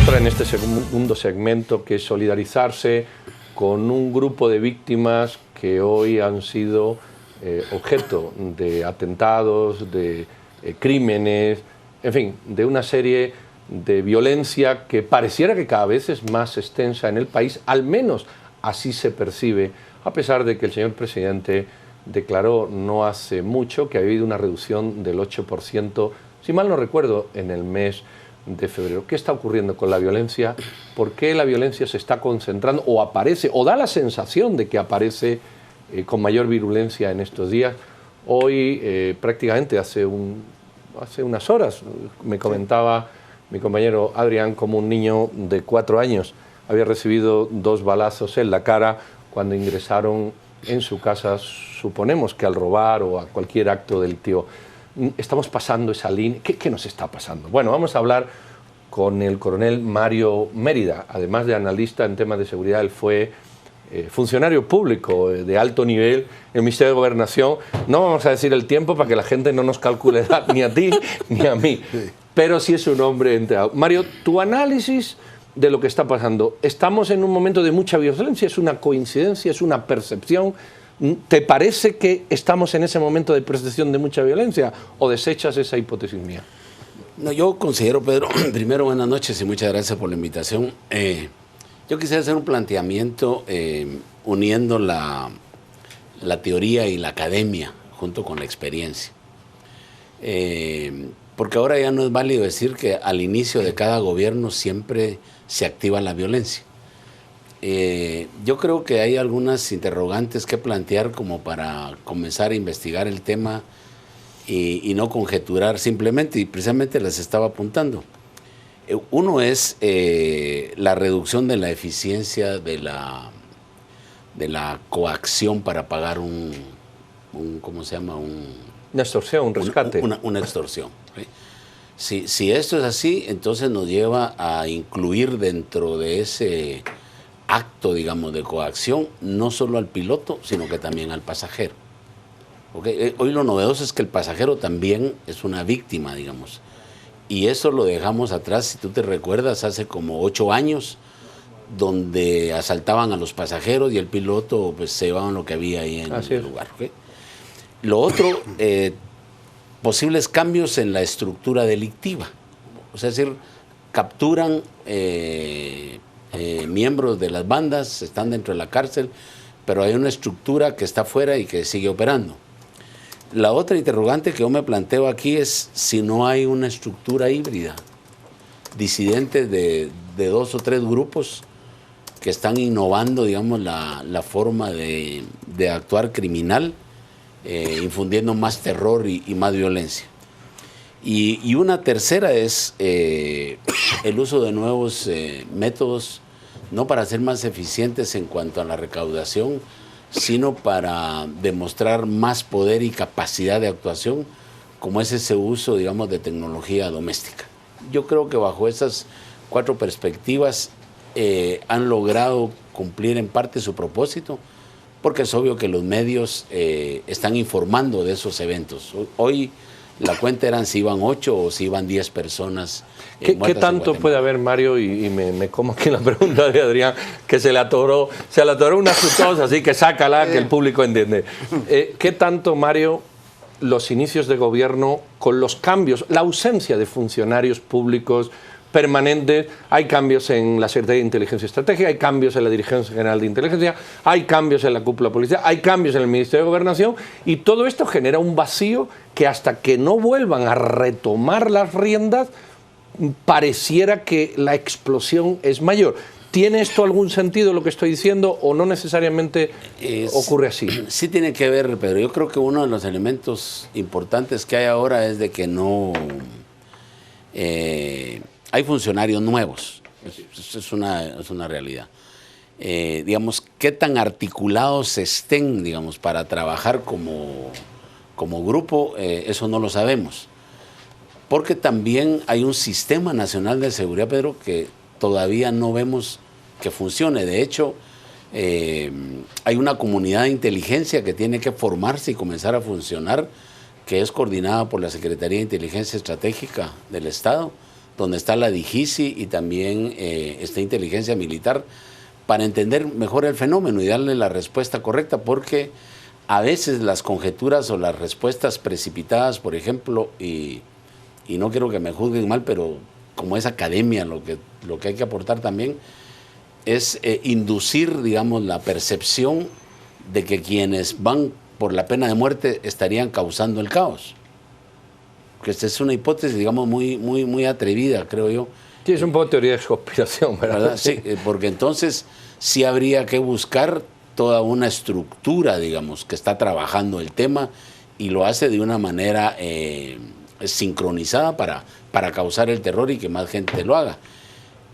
otra en este segundo segmento, que es solidarizarse con un grupo de víctimas que hoy han sido objeto de atentados, de crímenes, en fin, de una serie de violencia que pareciera que cada vez es más extensa en el país, al menos así se percibe, a pesar de que el señor presidente declaró no hace mucho que ha habido una reducción del 8%, si mal no recuerdo, en el mes de febrero. ¿Qué está ocurriendo con la violencia? ¿Por qué la violencia se está concentrando o aparece, o da la sensación de que aparece con mayor virulencia en estos días? Hoy, prácticamente hace unas horas, me comentaba mi compañero Adrián como un niño de 4 años había recibido 2 balazos en la cara cuando ingresaron en su casa, suponemos que al robar o a cualquier acto delictivo. Estamos pasando esa línea. ¿Qué nos está pasando? Bueno, vamos a hablar con el coronel Mario Mérida. Además de analista en temas de seguridad, él fue funcionario público de alto nivel en el Ministerio de Gobernación. No vamos a decir el tiempo para que la gente no nos calcule edad, ni a ti ni a mí. Pero sí es un hombre enterado. Mario, tu análisis de lo que está pasando. ¿Estamos en un momento de mucha violencia? ¿Es una coincidencia? ¿Es una percepción? ¿Te parece que estamos en ese momento de percepción de mucha violencia o desechas esa hipótesis mía? No, yo considero, Pedro, primero buenas noches y muchas gracias por la invitación. Yo quisiera hacer un planteamiento uniendo la teoría y la academia junto con la experiencia. Porque ahora ya no es válido decir que al inicio de cada gobierno siempre se activa la violencia. Yo creo que hay algunas interrogantes que plantear como para comenzar a investigar el tema y no conjeturar simplemente, y precisamente las estaba apuntando. Uno es la reducción de la eficiencia de la coacción para pagar ¿cómo se llama? Una extorsión, un rescate. Una extorsión. ¿Sí? Si esto es así, entonces nos lleva a incluir dentro de ese acto, digamos, de coacción, no solo al piloto, sino que también al pasajero. ¿Okay? Hoy lo novedoso es que el pasajero también es una víctima, digamos. Y eso lo dejamos atrás, si tú te recuerdas, hace como 8 años, donde asaltaban a los pasajeros y el piloto pues, se llevaban lo que había ahí en el lugar. ¿Okay? Lo otro, posibles cambios en la estructura delictiva. O sea, es decir, capturan miembros de las bandas, están dentro de la cárcel, pero hay una estructura que está afuera y que sigue operando. La otra interrogante que yo me planteo aquí es si no hay una estructura híbrida, disidentes de 2 o 3 grupos que están innovando, digamos, la forma de actuar criminal, infundiendo más terror y más violencia. Y una tercera es el uso de nuevos métodos, no para ser más eficientes en cuanto a la recaudación, sino para demostrar más poder y capacidad de actuación, como es ese uso, digamos, de tecnología doméstica. Yo creo que bajo esas 4 perspectivas han logrado cumplir en parte su propósito, porque es obvio que los medios están informando de esos eventos. Hoy la cuenta eran si iban 8 o si iban 10 personas. ¿Qué tanto puede haber, Mario? Y me como aquí la pregunta de Adrián, que se le atoró una fructosa, así que sácala, que el público entiende. ¿Qué tanto, Mario, los inicios de gobierno con los cambios, la ausencia de funcionarios públicos permanentes, hay cambios en la Secretaría de Inteligencia y Estrategia, hay cambios en la Dirigencia General de Inteligencia, hay cambios en la cúpula policial, hay cambios en el Ministerio de Gobernación, y todo esto genera un vacío que hasta que no vuelvan a retomar las riendas, pareciera que la explosión es mayor. ¿Tiene esto algún sentido lo que estoy diciendo o no necesariamente ocurre así? Sí tiene que ver, Pedro. Yo creo que uno de los elementos importantes que hay ahora es de que no hay funcionarios nuevos. Es una realidad. Digamos, qué tan articulados estén, digamos, para trabajar como grupo, eso no lo sabemos. Porque también hay un sistema nacional de seguridad, Pedro, que todavía no vemos que funcione. De hecho, hay una comunidad de inteligencia que tiene que formarse y comenzar a funcionar, que es coordinada por la Secretaría de Inteligencia Estratégica del Estado, donde está la DIGISI y también está inteligencia militar, para entender mejor el fenómeno y darle la respuesta correcta, porque a veces las conjeturas o las respuestas precipitadas, por ejemplo, y no quiero que me juzguen mal, pero como es academia, lo que hay que aportar también es inducir, digamos, la percepción de que quienes van por la pena de muerte estarían causando el caos. Que esta es una hipótesis, digamos, muy atrevida, creo yo. Sí, es un poco teoría de conspiración, ¿verdad? Sí, porque entonces sí habría que buscar toda una estructura, digamos, que está trabajando el tema y lo hace de una manera sincronizada para causar el terror y que más gente lo haga.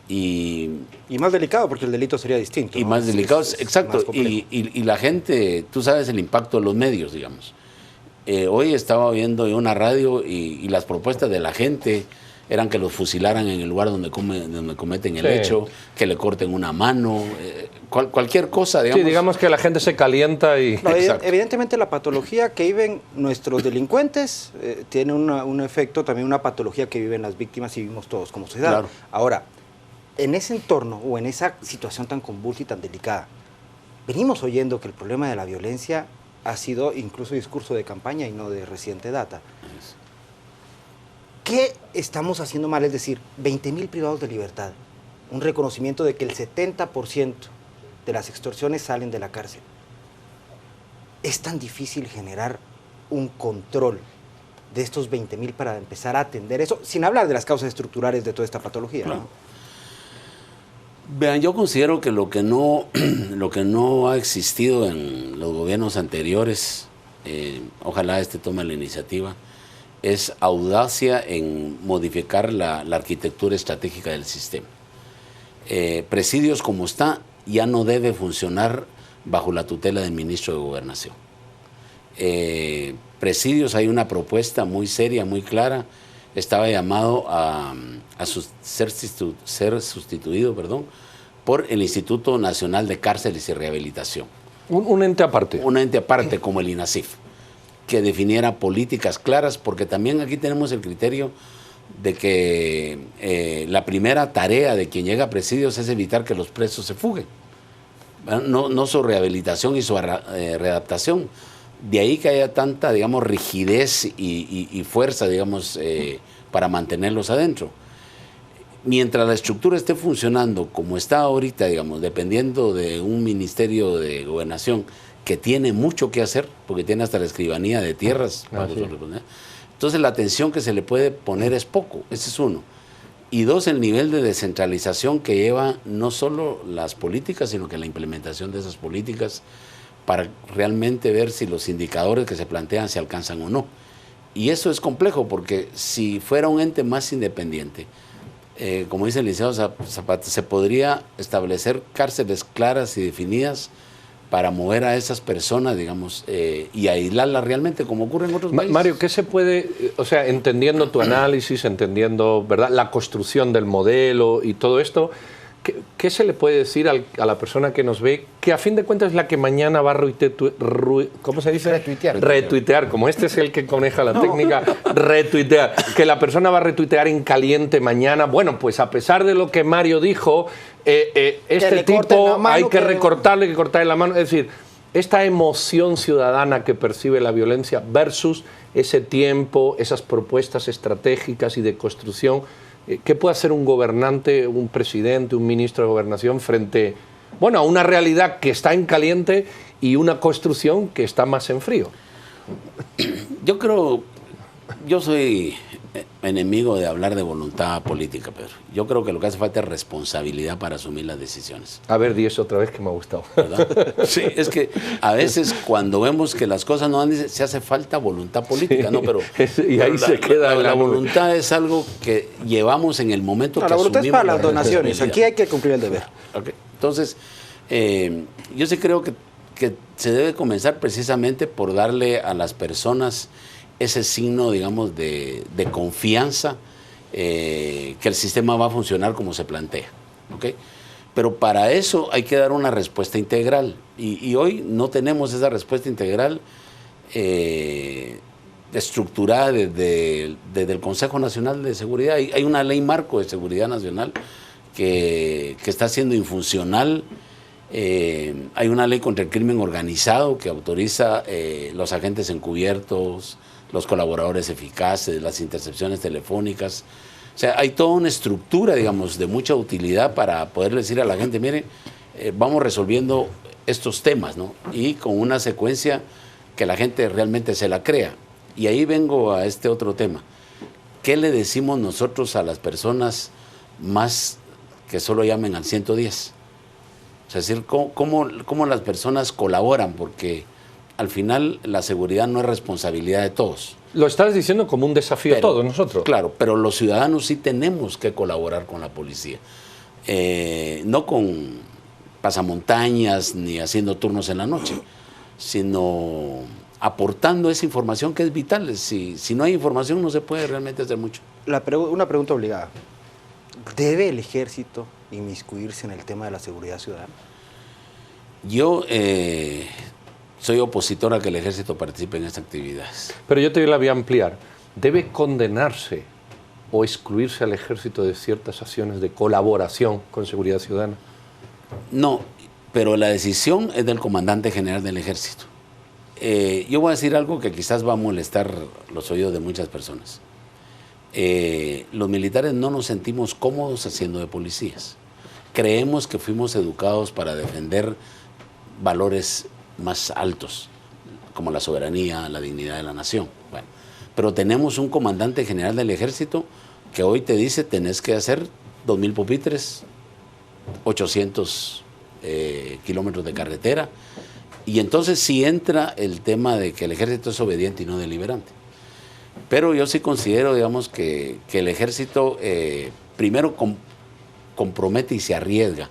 Y más delicado, porque el delito sería distinto. Y ¿no? más delicado, exacto. Más y la gente, tú sabes el impacto de los medios, digamos. Hoy estaba viendo una radio y las propuestas de la gente eran que los fusilaran en el lugar donde cometen el hecho, que le corten una mano, cualquier cosa, digamos. Sí, digamos que la gente se calienta y... No, evidentemente la patología que viven nuestros delincuentes tiene un efecto, también una patología que viven las víctimas y vivimos todos como sociedad. Claro. Ahora, en ese entorno o en esa situación tan convulsa y tan delicada, venimos oyendo que el problema de la violencia ha sido incluso discurso de campaña y no de reciente data. ¿Qué estamos haciendo mal? Es decir, 20.000 privados de libertad, un reconocimiento de que el 70% de las extorsiones salen de la cárcel. ¿Es tan difícil generar un control de estos 20.000 para empezar a atender eso, sin hablar de las causas estructurales de toda esta patología? Claro. ¿No? Vean, yo considero que lo que no ha existido en los gobiernos anteriores, ojalá tome la iniciativa, es audacia en modificar la arquitectura estratégica del sistema. Presidios como está ya no debe funcionar bajo la tutela del ministro de Gobernación. Presidios, hay una propuesta muy seria, muy clara, estaba llamado a ser sustituido, por el Instituto Nacional de Cárceles y Rehabilitación. Un ente aparte. Un ente aparte como el INASIF, que definiera políticas claras, porque también aquí tenemos el criterio de que la primera tarea de quien llega a presidios es evitar que los presos se fuguen, no su rehabilitación y su readaptación. De ahí que haya tanta, digamos, rigidez y fuerza, digamos, para mantenerlos adentro. Mientras la estructura esté funcionando como está ahorita, digamos, dependiendo de un ministerio de gobernación que tiene mucho que hacer, porque tiene hasta la escribanía de tierras, entonces la atención que se le puede poner es poco, ese es uno. Y dos, el nivel de descentralización que lleva no solo las políticas, sino que la implementación de esas políticas para realmente ver si los indicadores que se plantean se alcanzan o no. Y eso es complejo, porque si fuera un ente más independiente, como dice el licenciado Zapata, se podría establecer cárceles claras y definidas para mover a esas personas, digamos, y aislarlas realmente, como ocurre en otros países. Mario, ¿qué se puede, o sea, entendiendo tu análisis, entendiendo, ¿verdad?, la construcción del modelo y todo esto, ¿qué se le puede decir a la persona que nos ve, que a fin de cuentas es la que mañana va a ¿cómo se dice? Retuitear, como este es el que coneja la técnica, retuitear, que la persona va a retuitear en caliente mañana. Bueno, pues a pesar de lo que Mario dijo, este tipo hay que recortarle, hay que cortarle la mano. Es decir, esta emoción ciudadana que percibe la violencia versus ese tiempo, esas propuestas estratégicas y de construcción. ¿Qué puede hacer un gobernante, un presidente, un ministro de gobernación frente, bueno, a una realidad que está en caliente y una construcción que está más en frío? Yo soy enemigo de hablar de voluntad política, Pedro. Yo creo que lo que hace falta es responsabilidad para asumir las decisiones. A ver, di eso otra vez que me ha gustado. ¿Verdad? Sí, es que a veces cuando vemos que las cosas no van, se hace falta voluntad política, sí, ¿no? Pero y ahí se queda la voluntad es algo que llevamos en el momento que asumimos. La voluntad es para las donaciones, aquí hay que cumplir el deber. Okay. Entonces, yo sí creo que se debe comenzar precisamente por darle a las personas ese signo, digamos, de confianza, que el sistema va a funcionar como se plantea. ¿Okay? Pero para eso hay que dar una respuesta integral. Y hoy no tenemos esa respuesta integral estructurada desde el Consejo Nacional de Seguridad. Hay una ley marco de seguridad nacional que está siendo infuncional. Hay una ley contra el crimen organizado que autoriza los agentes encubiertos, los colaboradores eficaces, las intercepciones telefónicas. O sea, hay toda una estructura, digamos, de mucha utilidad para poder decir a la gente, mire, vamos resolviendo estos temas, ¿no? Y con una secuencia que la gente realmente se la crea. Y ahí vengo a este otro tema. ¿Qué le decimos nosotros a las personas más que solo llamen al 110? Es decir, ¿cómo las personas colaboran? Porque al final la seguridad no es responsabilidad de todos. Lo estás diciendo como un desafío a todos nosotros. Claro, pero los ciudadanos sí tenemos que colaborar con la policía. No con pasamontañas ni haciendo turnos en la noche, sino aportando esa información que es vital. Si no hay información no se puede realmente hacer mucho. Una pregunta obligada. ¿Debe el ejército inmiscuirse en el tema de la seguridad ciudadana? Yo soy opositor a que el ejército participe en estas actividades. Pero yo te la voy a ampliar. ¿Debe condenarse o excluirse al ejército de ciertas acciones de colaboración con seguridad ciudadana? No, pero la decisión es del comandante general del ejército. Yo voy a decir algo que quizás va a molestar los oídos de muchas personas. Los militares no nos sentimos cómodos haciendo de policías. Creemos que fuimos educados para defender valores más altos, como la soberanía, la dignidad de la nación. Bueno, pero tenemos un comandante general del ejército que hoy te dice tenés que hacer 2.000 pupitres, 800 kilómetros de carretera, y entonces sí entra el tema de que el ejército es obediente y no deliberante. Pero yo sí considero, digamos, que el ejército primero compromete y se arriesga,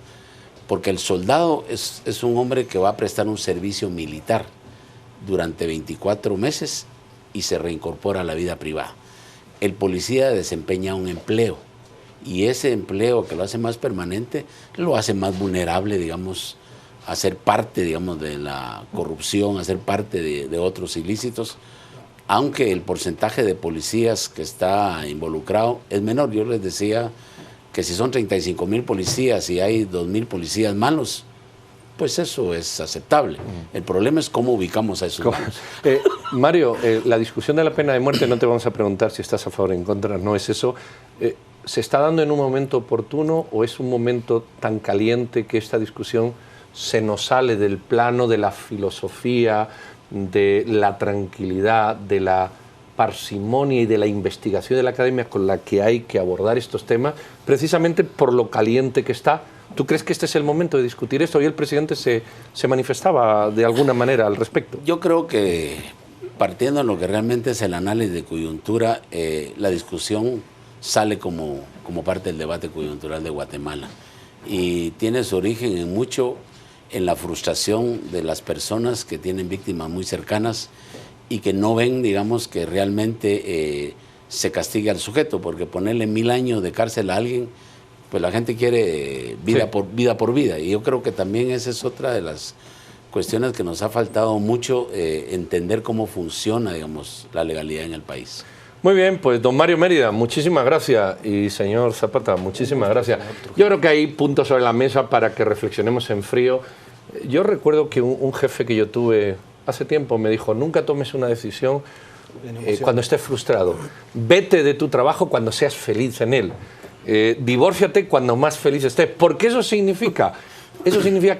porque el soldado es un hombre que va a prestar un servicio militar durante 24 meses y se reincorpora a la vida privada. El policía desempeña un empleo, y ese empleo que lo hace más permanente, lo hace más vulnerable, digamos, a ser parte, digamos, de la corrupción, a ser parte de otros ilícitos, aunque el porcentaje de policías que está involucrado es menor. Yo les decía que si son 35.000 policías y hay 2.000 policías malos, pues eso es aceptable. El problema es cómo ubicamos a esos malos. Mario, la discusión de la pena de muerte, no te vamos a preguntar si estás a favor o en contra, no es eso. ¿Se está dando en un momento oportuno o es un momento tan caliente que esta discusión se nos sale del plano de la filosofía, de la tranquilidad, de la parsimonia y de la investigación de la academia con la que hay que abordar estos temas, precisamente por lo caliente que está? ¿Tú crees que este es el momento de discutir esto? Hoy el presidente se manifestaba de alguna manera al respecto. Yo creo que, partiendo de lo que realmente es el análisis de coyuntura, la discusión sale como parte del debate coyuntural de Guatemala, y tiene su origen en mucho en la frustración de las personas que tienen víctimas muy cercanas y que no ven, digamos, que realmente se castigue al sujeto, porque ponerle 1000 años de cárcel a alguien, pues la gente quiere vida por vida, y yo creo que también esa es otra de las cuestiones que nos ha faltado mucho, entender cómo funciona, digamos, la legalidad en el país. Muy bien, pues don Mario Mérida, muchísimas gracias, y señor Zapata, muchísimas gracias. Yo creo que hay puntos sobre la mesa para que reflexionemos en frío. Yo recuerdo que un jefe que yo tuve hace tiempo me dijo, nunca tomes una decisión cuando estés frustrado. Vete de tu trabajo cuando seas feliz en él. Divórciate cuando más feliz estés, porque eso significa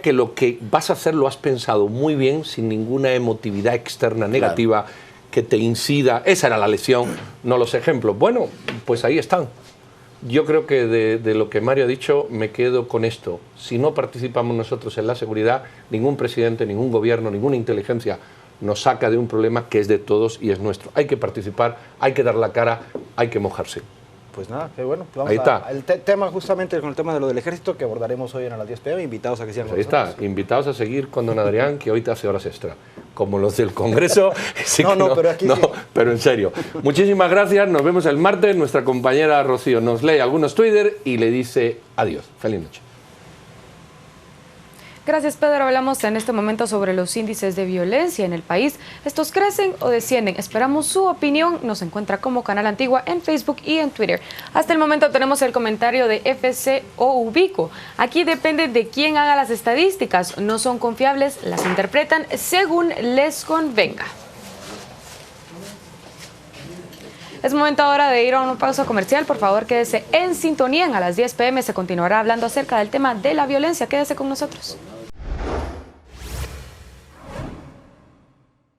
que lo que vas a hacer lo has pensado muy bien, sin ninguna emotividad externa negativa, claro, que te incida. Esa era la lección, no los ejemplos. Bueno, pues ahí están. Yo creo que de lo que Mario ha dicho me quedo con esto. Si no participamos nosotros en la seguridad, ningún presidente, ningún gobierno, ninguna inteligencia nos saca de un problema que es de todos y es nuestro. Hay que participar, hay que dar la cara, hay que mojarse. Pues nada, qué bueno. Vamos ahí está. El tema justamente con el tema de lo del ejército que abordaremos hoy a las 10 p.m. Invitados a que sigan con nosotros. Ahí está, invitados a seguir con don Adrián, que hoy te hace horas extra. Como los del Congreso. Sí, pero aquí sí. Pero en serio. Muchísimas gracias, nos vemos el martes. Nuestra compañera Rocío nos lee algunos Twitter y le dice adiós. Feliz noche. Gracias, Pedro. Hablamos en este momento sobre los índices de violencia en el país. ¿Estos crecen o descienden? Esperamos su opinión. Nos encuentra como Canal Antigua en Facebook y en Twitter. Hasta el momento tenemos el comentario de FCO Ubico. Aquí depende de quién haga las estadísticas. No son confiables, las interpretan según les convenga. Es momento ahora de ir a una pausa comercial. Por favor, quédese en sintonía. A las 10 p.m. se continuará hablando acerca del tema de la violencia. Quédese con nosotros.